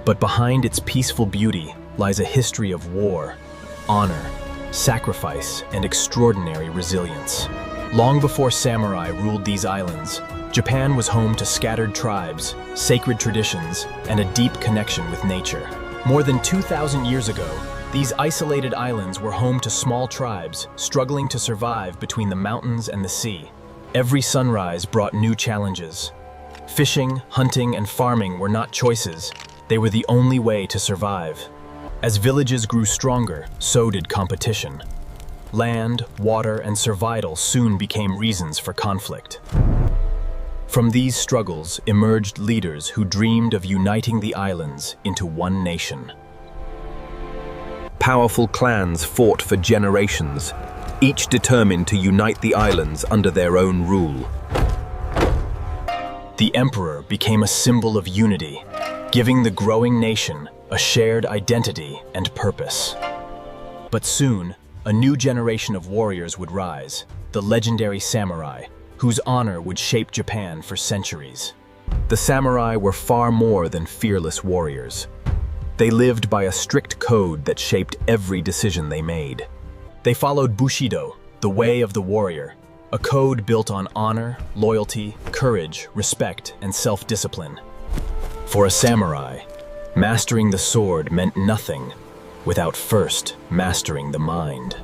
But behind its peaceful beauty lies a history of war, honor, sacrifice, and extraordinary resilience. Long before samurai ruled these islands, Japan was home to scattered tribes, sacred traditions, and a deep connection with nature. More than 2,000 years ago, these isolated islands were home to small tribes struggling to survive between the mountains and the sea. Every sunrise brought new challenges. Fishing, hunting, and farming were not choices. They were the only way to survive. As villages grew stronger, so did competition. Land, water, and survival soon became reasons for conflict. From these struggles emerged leaders who dreamed of uniting the islands into one nation. Powerful clans fought for generations, each determined to unite the islands under their own rule. The emperor became a symbol of unity, giving the growing nation a shared identity and purpose. But soon, a new generation of warriors would rise, the legendary samurai, whose honor would shape Japan for centuries. The samurai were far more than fearless warriors. They lived by a strict code that shaped every decision they made. They followed Bushido, the way of the warrior, a code built on honor, loyalty, courage, respect, and self-discipline. For a samurai, mastering the sword meant nothing without first mastering the mind.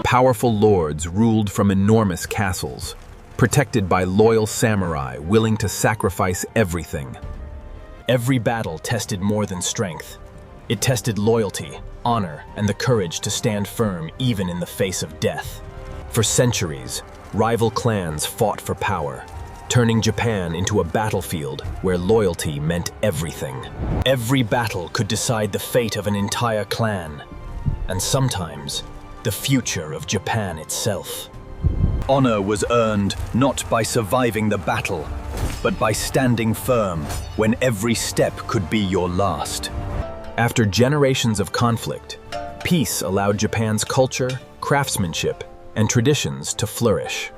Powerful lords ruled from enormous castles, protected by loyal samurai willing to sacrifice everything. Every battle tested more than strength. It tested loyalty, honor, and the courage to stand firm even in the face of death. For centuries, rival clans fought for power, turning Japan into a battlefield where loyalty meant everything. Every battle could decide the fate of an entire clan, and sometimes the future of Japan itself. Honor was earned not by surviving the battle, but by standing firm when every step could be your last. After generations of conflict, peace allowed Japan's culture, craftsmanship, and traditions to flourish.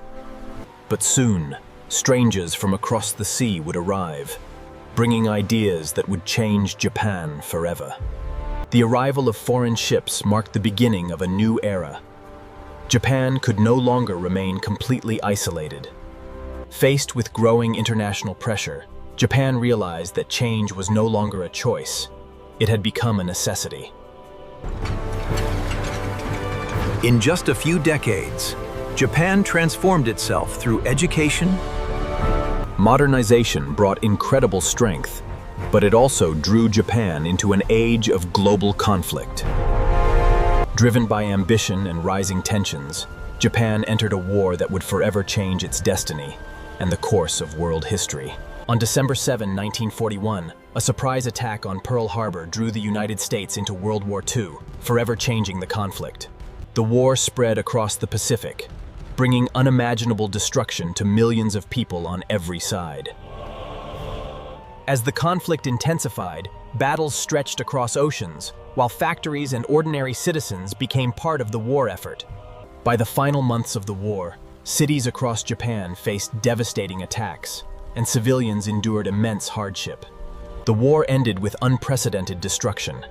But soon, strangers from across the sea would arrive, bringing ideas that would change Japan forever. The arrival of foreign ships marked the beginning of a new era. Japan could no longer remain completely isolated. Faced with growing international pressure, Japan realized that change was no longer a choice. It had become a necessity. In just a few decades, Japan transformed itself through education. Modernization brought incredible strength, but it also drew Japan into an age of global conflict. Driven by ambition and rising tensions, Japan entered a war that would forever change its destiny and the course of world history. On December 7, 1941, a surprise attack on Pearl Harbor drew the United States into World War II, forever changing the conflict. The war spread across the Pacific, bringing unimaginable destruction to millions of people on every side. As the conflict intensified, battles stretched across oceans, while factories and ordinary citizens became part of the war effort. By the final months of the war, cities across Japan faced devastating attacks, and civilians endured immense hardship. The war ended with unprecedented destruction.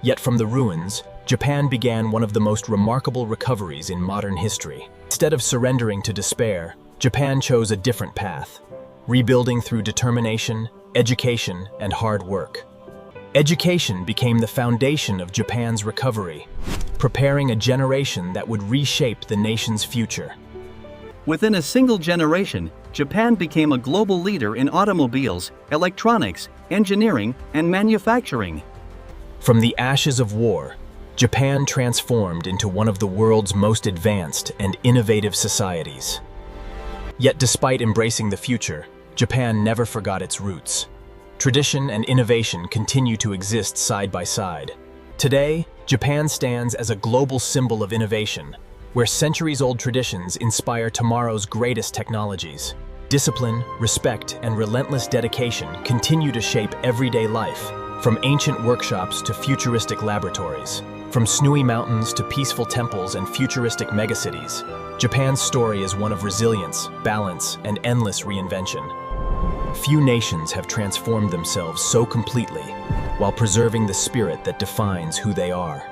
Yet from the ruins, Japan began one of the most remarkable recoveries in modern history. Instead of surrendering to despair, Japan chose a different path, rebuilding through determination, education, and hard work. Education became the foundation of Japan's recovery, preparing a generation that would reshape the nation's future. Within a single generation, Japan became a global leader in automobiles, electronics, engineering, and manufacturing. From the ashes of war, Japan transformed into one of the world's most advanced and innovative societies. Yet despite embracing the future, Japan never forgot its roots. Tradition and innovation continue to exist side by side. Today, Japan stands as a global symbol of innovation, where centuries-old traditions inspire tomorrow's greatest technologies. Discipline, respect, and relentless dedication continue to shape everyday life, from ancient workshops to futuristic laboratories. From snowy mountains to peaceful temples and futuristic megacities, Japan's story is one of resilience, balance, and endless reinvention. Few nations have transformed themselves so completely, while preserving the spirit that defines who they are.